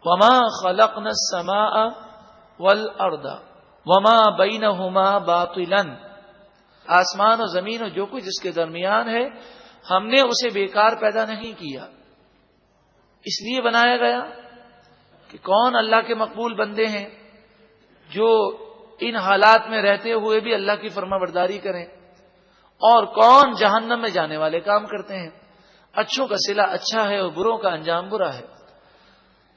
وما خلقنا السماء والارض وما بینہما باطلا، آسمان اور زمین اور جو کچھ جس کے درمیان ہے ہم نے اسے بیکار پیدا نہیں کیا، اس لیے بنایا گیا کہ کون اللہ کے مقبول بندے ہیں جو ان حالات میں رہتے ہوئے بھی اللہ کی فرما برداری کریں، اور کون جہنم میں جانے والے کام کرتے ہیں۔ اچھوں کا صلہ اچھا ہے اور بروں کا انجام برا ہے۔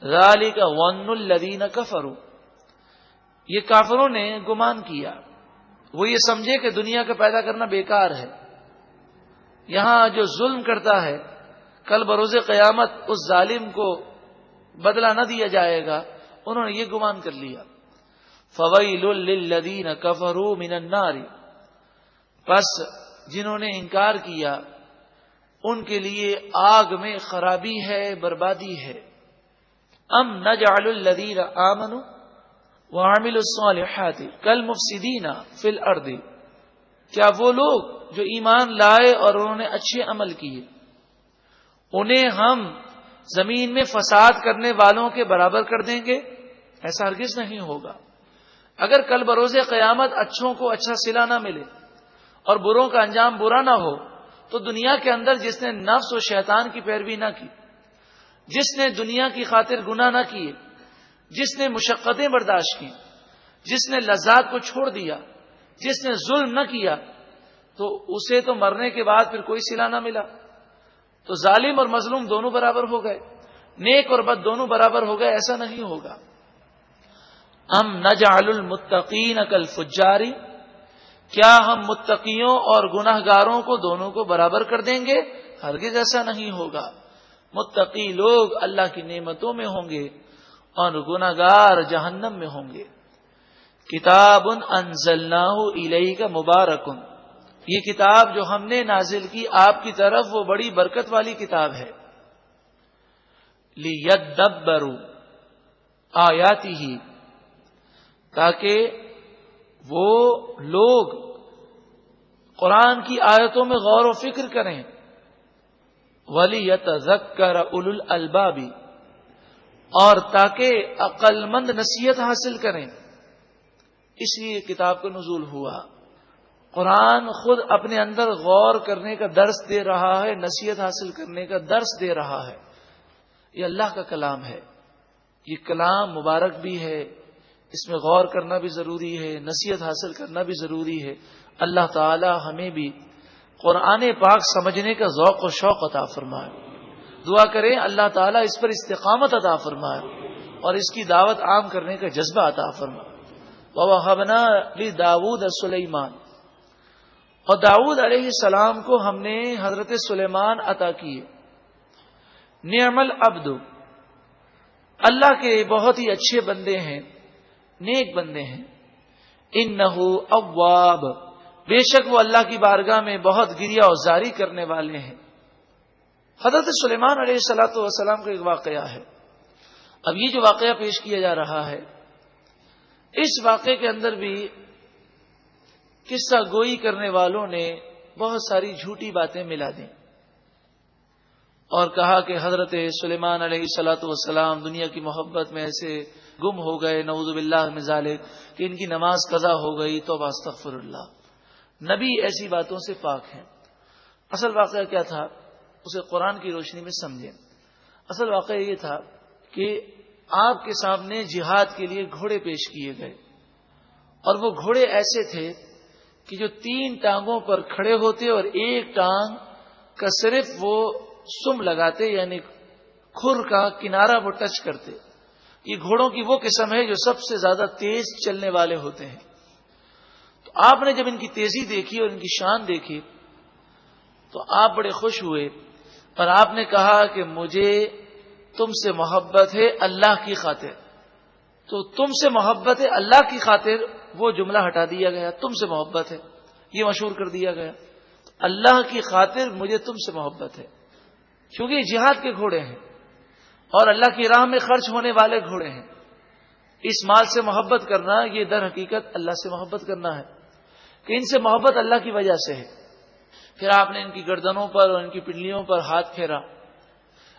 ذالک ظن الذین کفروا، یہ کافروں نے گمان کیا، وہ یہ سمجھے کہ دنیا کا پیدا کرنا بیکار ہے، یہاں جو ظلم کرتا ہے کل بروز قیامت اس ظالم کو بدلہ نہ دیا جائے گا، انہوں نے یہ گمان کر لیا۔ فویل للذین کفروا من النار، پس جنہوں نے انکار کیا ان کے لیے آگ میں خرابی ہے، بربادی ہے۔ ام نجعل الذین آمنوا وعملوا الصالحات کالمفسدین فی الارض، کیا وہ لوگ جو ایمان لائے اور انہوں نے اچھے عمل کیے انہیں ہم زمین میں فساد کرنے والوں کے برابر کر دیں گے؟ ایسا ہرگز نہیں ہوگا۔ اگر کل بروز قیامت اچھوں کو اچھا صلہ نہ ملے اور بروں کا انجام برا نہ ہو تو دنیا کے اندر جس نے نفس و شیطان کی پیروی نہ کی، جس نے دنیا کی خاطر گناہ نہ کیے، جس نے مشقتیں برداشت کی، جس نے لذات کو چھوڑ دیا، جس نے ظلم نہ کیا، تو اسے تو مرنے کے بعد پھر کوئی صلہ نہ ملا، تو ظالم اور مظلوم دونوں برابر ہو گئے، نیک اور بد دونوں برابر ہو گئے، ایسا نہیں ہوگا۔ ام نجعل المتقین کالفجار، کیا ہم متقیوں اور گناہگاروں کو دونوں کو برابر کر دیں گے؟ ہرگز ایسا نہیں ہوگا۔ متقی لوگ اللہ کی نعمتوں میں ہوں گے اور گناہگار جہنم میں ہوں گے۔ کتاب انزلناہ الیک مبارک، یہ کتاب جو ہم نے نازل کی آپ کی طرف وہ بڑی برکت والی کتاب ہے۔ لیدبروا آیاتہ، تاکہ وہ لوگ قرآن کی آیتوں میں غور و فکر کریں۔ وَلِيَتَذَكَّرَ أُولُو الْأَلْبَابِ، اور تاکہ عقل مند نصیحت حاصل کریں، اس لیے کتاب کا نزول ہوا۔ قرآن خود اپنے اندر غور کرنے کا درس دے رہا ہے، نصیحت حاصل کرنے کا درس دے رہا ہے۔ یہ اللہ کا کلام ہے، یہ کلام مبارک بھی ہے، اس میں غور کرنا بھی ضروری ہے، نصیحت حاصل کرنا بھی ضروری ہے۔ اللہ تعالی ہمیں بھی قرآن پاک سمجھنے کا ذوق و شوق عطا فرمائے۔ دعا کریں اللہ تعالیٰ اس پر استقامت عطا فرمائے اور اس کی دعوت عام کرنے کا جذبہ عطا فرمائے۔ وَوَهَبْنَا لِدَاوُودَ سُلَيْمَانَ، اور داؤد علیہ السلام کو ہم نے حضرت سلیمان عطا کیے۔ نعم العبد، اللہ کے بہت ہی اچھے بندے ہیں، نیک بندے ہیں۔ انہ اواب، بے شک وہ اللہ کی بارگاہ میں بہت گریہ و زاری کرنے والے ہیں۔ حضرت سلیمان علیہ السلام کا ایک واقعہ ہے۔ اب یہ جو واقعہ پیش کیا جا رہا ہے، اس واقعے کے اندر بھی قصہ گوئی کرنے والوں نے بہت ساری جھوٹی باتیں ملا دیں اور کہا کہ حضرت سلیمان علیہ السلام دنیا کی محبت میں ایسے گم ہو گئے، نعوذ باللہ من ذالک، کہ ان کی نماز قضا ہو گئی، توبہ استغفر اللہ۔ نبی ایسی باتوں سے پاک ہیں۔ اصل واقعہ کیا تھا اسے قرآن کی روشنی میں سمجھیں۔ اصل واقعہ یہ تھا کہ آپ کے سامنے جہاد کے لیے گھوڑے پیش کیے گئے، اور وہ گھوڑے ایسے تھے کہ جو 3 ٹانگوں پر کھڑے ہوتے اور ایک ٹانگ کا صرف وہ سم لگاتے، یعنی کھر کا کنارہ وہ ٹچ کرتے۔ یہ گھوڑوں کی وہ قسم ہے جو سب سے زیادہ تیز چلنے والے ہوتے ہیں۔ تو آپ نے جب ان کی تیزی دیکھی اور ان کی شان دیکھی تو آپ بڑے خوش ہوئے اور آپ نے کہا کہ مجھے تم سے محبت ہے اللہ کی خاطر۔ تو تم سے محبت ہے اللہ کی خاطر وہ جملہ ہٹا دیا گیا، تم سے محبت ہے یہ مشہور کر دیا گیا۔ تو اللہ کی خاطر مجھے تم سے محبت ہے، کیونکہ یہ جہاد کے گھوڑے ہیں اور اللہ کی راہ میں خرچ ہونے والے گھوڑے ہیں۔ اس مال سے محبت کرنا یہ در حقیقت اللہ سے محبت کرنا ہے، کہ ان سے محبت اللہ کی وجہ سے ہے۔ پھر آپ نے ان کی گردنوں پر اور ان کی پنڈلیوں پر ہاتھ پھیرا۔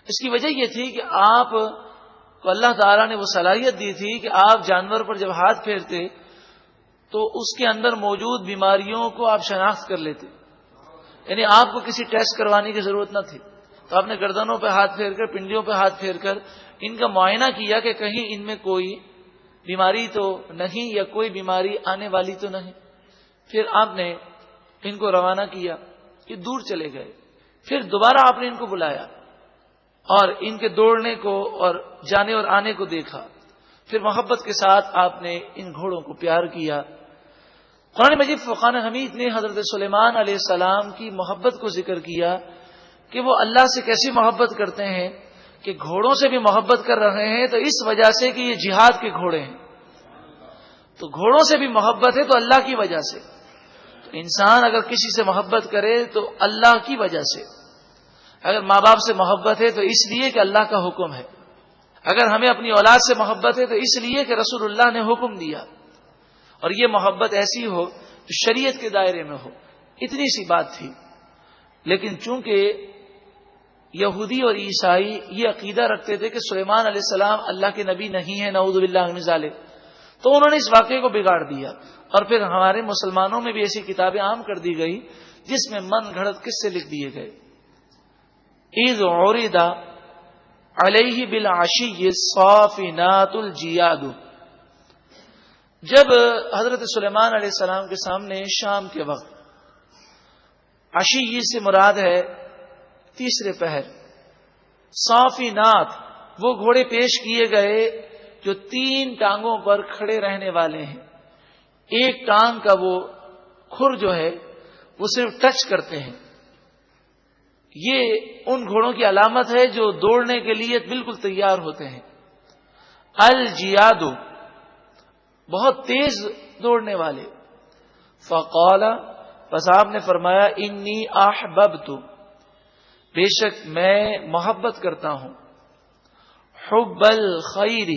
اس کی وجہ یہ تھی کہ آپ کو اللہ تعالیٰ نے وہ صلاحیت دی تھی کہ آپ جانور پر جب ہاتھ پھیرتے تو اس کے اندر موجود بیماریوں کو آپ شناخت کر لیتے، یعنی آپ کو کسی ٹیسٹ کروانے کی ضرورت نہ تھی. تو آپ نے گردنوں پہ ہاتھ پھیر کر، پنڈلیوں پہ ہاتھ پھیر کر ان کا معائنہ کیا کہ کہیں ان میں کوئی بیماری تو نہیں یا کوئی بیماری آنے والی تو نہیں. پھر آپ نے ان کو روانہ کیا کہ دور چلے گئے. پھر دوبارہ آپ نے ان کو بلایا اور ان کے دوڑنے کو اور جانے اور آنے کو دیکھا. پھر محبت کے ساتھ آپ نے ان گھوڑوں کو پیار کیا. قرآن مجید فرقان حمید نے حضرت سلیمان علیہ السلام کی محبت کو ذکر کیا کہ وہ اللہ سے کیسی محبت کرتے ہیں کہ گھوڑوں سے بھی محبت کر رہے ہیں تو اس وجہ سے کہ یہ جہاد کے گھوڑے ہیں. تو گھوڑوں سے بھی محبت ہے تو اللہ کی وجہ سے. تو انسان اگر کسی سے محبت کرے تو اللہ کی وجہ سے. اگر ماں باپ سے محبت ہے تو اس لیے کہ اللہ کا حکم ہے. اگر ہمیں اپنی اولاد سے محبت ہے تو اس لیے کہ رسول اللہ نے حکم دیا. اور یہ محبت ایسی ہو جو شریعت کے دائرے میں ہو. اتنی سی بات تھی. لیکن چونکہ یہودی اور عیسائی یہ عقیدہ رکھتے تھے کہ سلیمان علیہ السلام اللہ کے نبی نہیں ہیں، نعوذ باللہ من ذالک، تو انہوں نے اس واقعے کو بگاڑ دیا. اور پھر ہمارے مسلمانوں میں بھی ایسی کتابیں عام کر دی گئی جس میں من گھڑت قصے لکھ دیے گئے. اذ عرض علیہ بالعشی الصافنات الجیاد. جب حضرت سلیمان علیہ السلام کے سامنے شام کے وقت، عشی سے مراد ہے تیسرے پہر، صافنات وہ گھوڑے پیش کیے گئے جو 3 ٹانگوں پر کھڑے رہنے والے ہیں. ایک ٹانگ کا وہ کھر جو ہے وہ صرف ٹچ کرتے ہیں. یہ ان گھوڑوں کی علامت ہے جو دوڑنے کے لیے بالکل تیار ہوتے ہیں. الجیاد بہت تیز دوڑنے والے. فقال بس آپ نے فرمایا انی احببت، بے شک میں محبت کرتا ہوں، حب الخیر،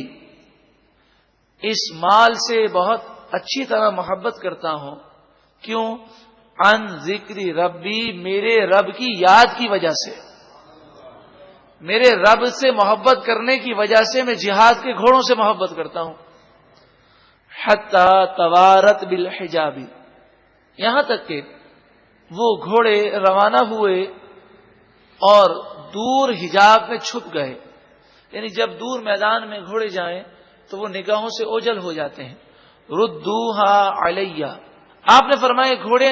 اس مال سے بہت اچھی طرح محبت کرتا ہوں. کیوں؟ عن ذکر ربی، میرے رب کی یاد کی وجہ سے. میرے رب سے محبت کرنے کی وجہ سے میں جہاد کے گھوڑوں سے محبت کرتا ہوں. حتی توارت بالحجاب، یہاں تک کہ وہ گھوڑے روانہ ہوئے اور دور حجاب میں چھپ گئے. یعنی جب دور میدان میں گھوڑے جائیں تو وہ نگاہوں سے اوجھل ہو جاتے ہیں. ردوہا علیہ، آپ نے فرمایا گھوڑے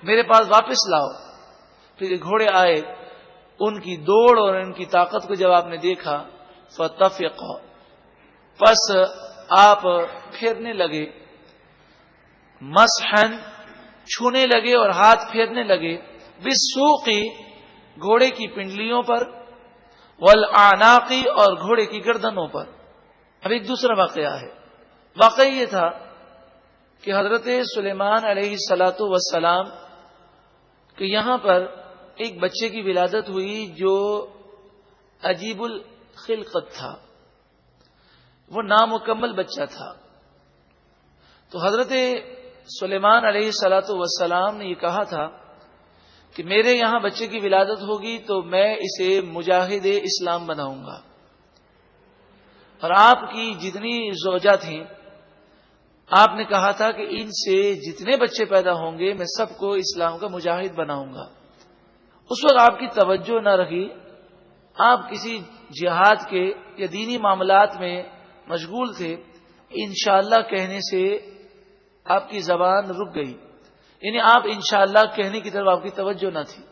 میرے پاس واپس لاؤ. پھر یہ گھوڑے آئے، ان کی دوڑ اور ان کی طاقت کو جب آپ نے دیکھا، فتفقا، پس آپ پھیرنے لگے، مسحن چھونے لگے اور ہاتھ پھیرنے لگے، بالسوقی گھوڑے کی پنڈلیوں پر، والاعناقی اور گھوڑے کی گردنوں پر. اب ایک دوسرا واقعہ ہے. واقعہ یہ تھا کہ حضرت سلیمان علیہ الصلاۃ والسلام کہ یہاں پر ایک بچے کی ولادت ہوئی جو عجیب الخلقت تھا، وہ نامکمل بچہ تھا. تو حضرت سلیمان علیہ الصلاۃ والسلام نے یہ کہا تھا کہ میرے یہاں بچے کی ولادت ہوگی تو میں اسے مجاہد اسلام بناؤں گا. اور آپ کی جتنی زوجہ تھیں، آپ نے کہا تھا کہ ان سے جتنے بچے پیدا ہوں گے میں سب کو اسلام کا مجاہد بناؤں گا. اس وقت آپ کی توجہ نہ رہی، آپ کسی جہاد کے یا دینی معاملات میں مشغول تھے. انشاءاللہ کہنے سے آپ کی زبان رک گئی، یعنی آپ انشاءاللہ کہنے کی طرف آپ کی توجہ نہ تھی.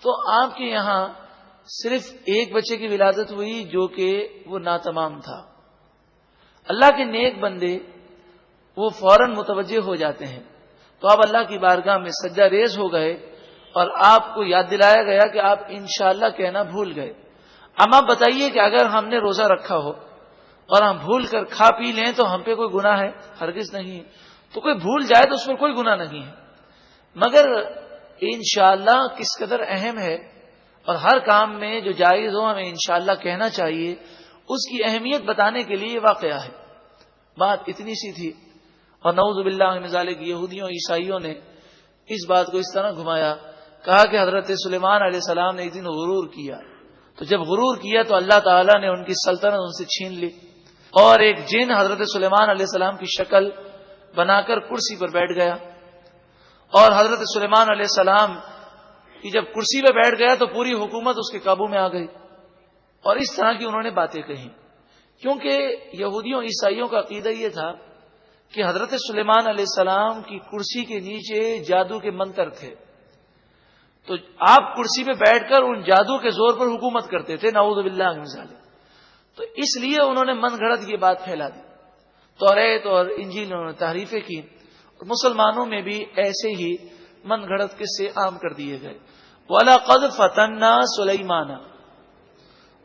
تو آپ کے یہاں صرف ایک بچے کی ولادت ہوئی جو کہ وہ ناتمام تھا. اللہ کے نیک بندے وہ فوراً متوجہ ہو جاتے ہیں. تو آپ اللہ کی بارگاہ میں سجدہ ریز ہو گئے اور آپ کو یاد دلایا گیا کہ آپ انشاءاللہ کہنا بھول گئے. اب آپ بتائیے کہ اگر ہم نے روزہ رکھا ہو اور ہم بھول کر کھا پی لیں تو ہم پہ کوئی گناہ ہے؟ ہرگز نہیں. تو کوئی بھول جائے تو اس پر کوئی گناہ نہیں ہے. مگر انشاءاللہ کس قدر اہم ہے، اور ہر کام میں جو جائز ہو ہمیں انشاءاللہ کہنا چاہیے، اس کی اہمیت بتانے کے لیے واقعہ ہے. بات اتنی سی تھی اور نعوذ باللہ من ذالک یہودیوں عیسائیوں نے اس بات کو اس طرح گھمایا، کہا کہ حضرت سلیمان علیہ السلام نے ایک دن غرور کیا تو جب غرور کیا تو اللہ تعالیٰ نے ان کی سلطنت ان سے چھین لی، اور ایک جن حضرت سلیمان علیہ السلام کی شکل بنا کر کرسی پر بیٹھ گیا، اور حضرت سلیمان علیہ السلام کی جب کرسی پہ بیٹھ گیا تو پوری حکومت اس کے قابو میں آ گئی، اور اس طرح کی انہوں نے باتیں کہیں، کیونکہ یہودیوں عیسائیوں کا عقیدہ یہ تھا کہ حضرت سلیمان علیہ السلام کی کرسی کے نیچے جادو کے منتر تھے، تو آپ کرسی پہ بیٹھ کر ان جادو کے زور پر حکومت کرتے تھے، نعوذ باللہ من ذالک۔ تو اس لیے انہوں نے من گھڑت یہ بات پھیلا دی، توریت اور انجیل انہوں نے تحریفیں کی، اور مسلمانوں میں بھی ایسے ہی من گھڑت قصے عام کر دیے گئے۔ وَلَقَدْ فَتَنَّا سُلَيْمَانَ،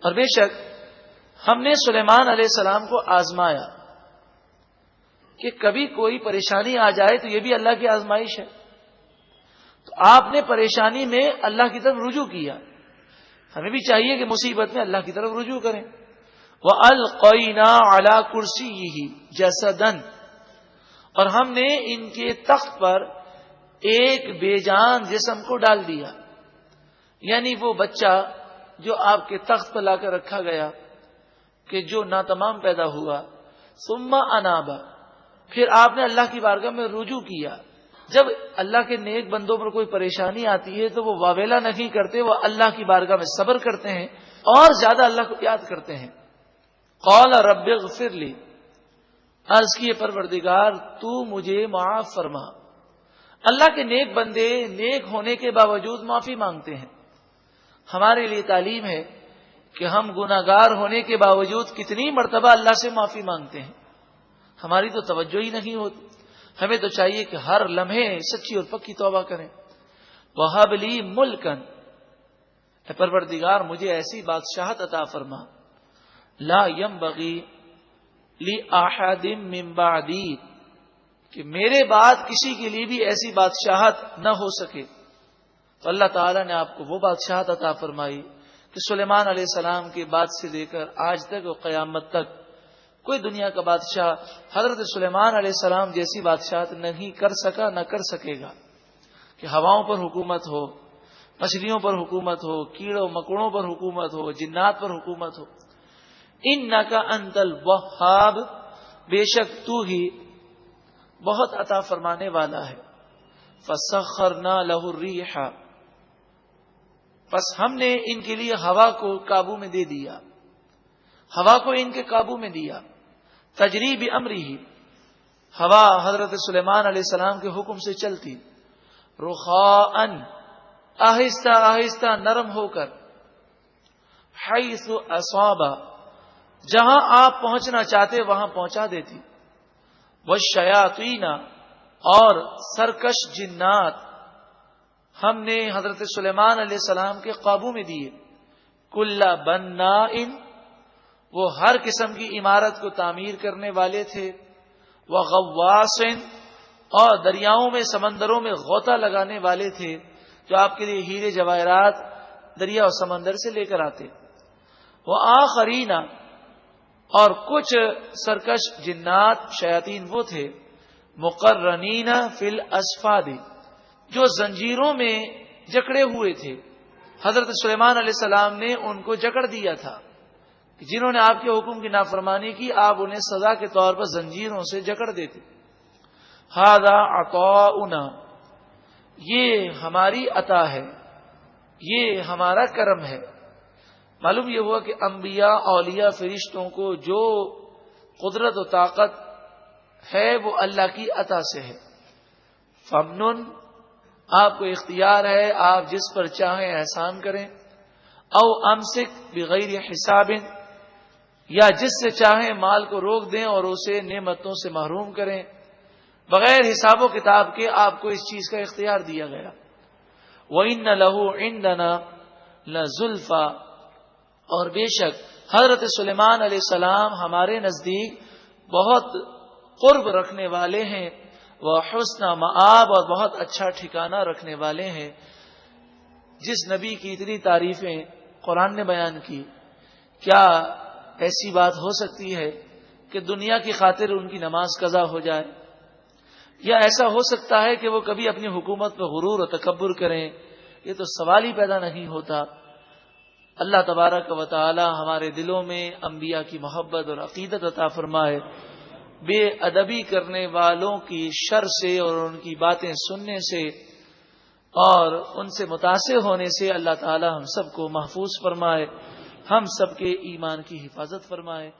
اور بے شک ہم نے سلیمان علیہ السلام کو آزمایا، کہ کبھی کوئی پریشانی آ جائے تو یہ بھی اللہ کی آزمائش ہے، تو آپ نے پریشانی میں اللہ کی طرف رجوع کیا، ہمیں بھی چاہیے کہ مصیبت میں اللہ کی طرف رجوع کریں۔ وَأَلْقَيْنَا عَلَى كُرْسِيِّهِ جَسَدًا، اور ہم نے ان کے تخت پر ایک بے جان جسم کو ڈال دیا، یعنی وہ بچہ جو آپ کے تخت پر لا کر رکھا گیا کہ جو ناتمام پیدا ہوا، ثم انابا، پھر آپ نے اللہ کی بارگاہ میں رجوع کیا۔ جب اللہ کے نیک بندوں پر کوئی پریشانی آتی ہے تو وہ واویلا نہیں کرتے، وہ اللہ کی بارگاہ میں صبر کرتے ہیں اور زیادہ اللہ کو یاد کرتے ہیں۔ قال رب اغفر لی، عرض کیے پروردگار تو مجھے معاف فرما۔ اللہ کے نیک بندے نیک ہونے کے باوجود معافی مانگتے ہیں۔ ہمارے لیے تعلیم ہے کہ ہم گناہگار ہونے کے باوجود کتنی مرتبہ اللہ سے معافی مانگتے ہیں، ہماری تو توجہ ہی نہیں ہوتی۔ ہمیں تو چاہیے کہ ہر لمحے سچی اور پکی توبہ کریں۔ وَهَبْ لِي مُلْكًا، اے پروردگار مجھے ایسی بادشاہت عطا فرما، لا ينبغي لأحد من بعدی، کہ میرے بعد کسی کے لیے بھی ایسی بادشاہت نہ ہو سکے۔ تو اللہ تعالیٰ نے آپ کو وہ بادشاہت عطا فرمائی کہ سلیمان علیہ السلام کے بعد سے لے کر آج تک اور قیامت تک کوئی دنیا کا بادشاہ حضرت سلیمان علیہ السلام جیسی بادشاہت نہیں کر سکا، نہ کر سکے گا، کہ ہواؤں پر حکومت ہو، مچھلیوں پر حکومت ہو، کیڑوں مکوڑوں پر حکومت ہو، جنات پر حکومت ہو۔ انکا انت الوہاب، بے شک تو ہی بہت عطا فرمانے والا ہے۔ فسخرنا لہ الریح، پس ہم نے ان کے لیے ہوا کو قابو میں دے دیا، ہوا کو ان کے قابو میں دیا۔ تجری بامرہ، ہوا حضرت سلیمان علیہ السلام کے حکم سے چلتی، رخاء، آہستہ آہستہ نرم ہو کر، حیث اصاب، جہاں آپ پہنچنا چاہتے وہاں پہنچا دیتی، والشیاطین، اور سرکش جنات ہم نے حضرت سلیمان علیہ السلام کے قابو میں دیے۔ کل بناء، وہ ہر قسم کی عمارت کو تعمیر کرنے والے تھے، وغواص، اور دریاؤں میں سمندروں میں غوطہ لگانے والے تھے، جو آپ کے لیے ہیرے جواہرات دریا اور سمندر سے لے کر آتے۔ وآخرین، اور کچھ سرکش جنات شیاطین وہ تھے، مقرنین فی الاسفاد، جو زنجیروں میں جکڑے ہوئے تھے۔ حضرت سلیمان علیہ السلام نے ان کو جکڑ دیا تھا، کہ جنہوں نے آپ کے حکم کی نافرمانی کی آپ انہیں سزا کے طور پر زنجیروں سے جکڑ دیتے۔ ھذا عطاؤنا، یہ ہماری عطا ہے، یہ ہمارا کرم ہے۔ معلوم یہ ہوا کہ انبیاء، اولیاء، فرشتوں کو جو قدرت و طاقت ہے وہ اللہ کی عطا سے ہے۔ فمنن، آپ کو اختیار ہے، آپ جس پر چاہیں احسان کریں، او امسک بغیر حساب، یا جس سے چاہیں مال کو روک دیں اور اسے نعمتوں سے محروم کریں، بغیر حساب و کتاب کے آپ کو اس چیز کا اختیار دیا گیا۔ وَإِنَّ لَهُ عِندَنَا لَزُلْفَىٰ، اور بے شک حضرت سلیمان علیہ السلام ہمارے نزدیک بہت قرب رکھنے والے ہیں، وحسن مآب، اور بہت اچھا ٹھکانہ رکھنے والے ہیں۔ جس نبی کی اتنی تعریفیں قرآن نے بیان کی، کیا ایسی بات ہو سکتی ہے کہ دنیا کی خاطر ان کی نماز قضا ہو جائے؟ یا ایسا ہو سکتا ہے کہ وہ کبھی اپنی حکومت پہ غرور و تکبر کریں؟ یہ تو سوال ہی پیدا نہیں ہوتا۔ اللہ تبارک و تعالی ہمارے دلوں میں انبیاء کی محبت اور عقیدت عطا فرمائے. بے ادبی کرنے والوں کی شر سے اور ان کی باتیں سننے سے اور ان سے متاثر ہونے سے اللہ تعالی ہم سب کو محفوظ فرمائے، ہم سب کے ایمان کی حفاظت فرمائے.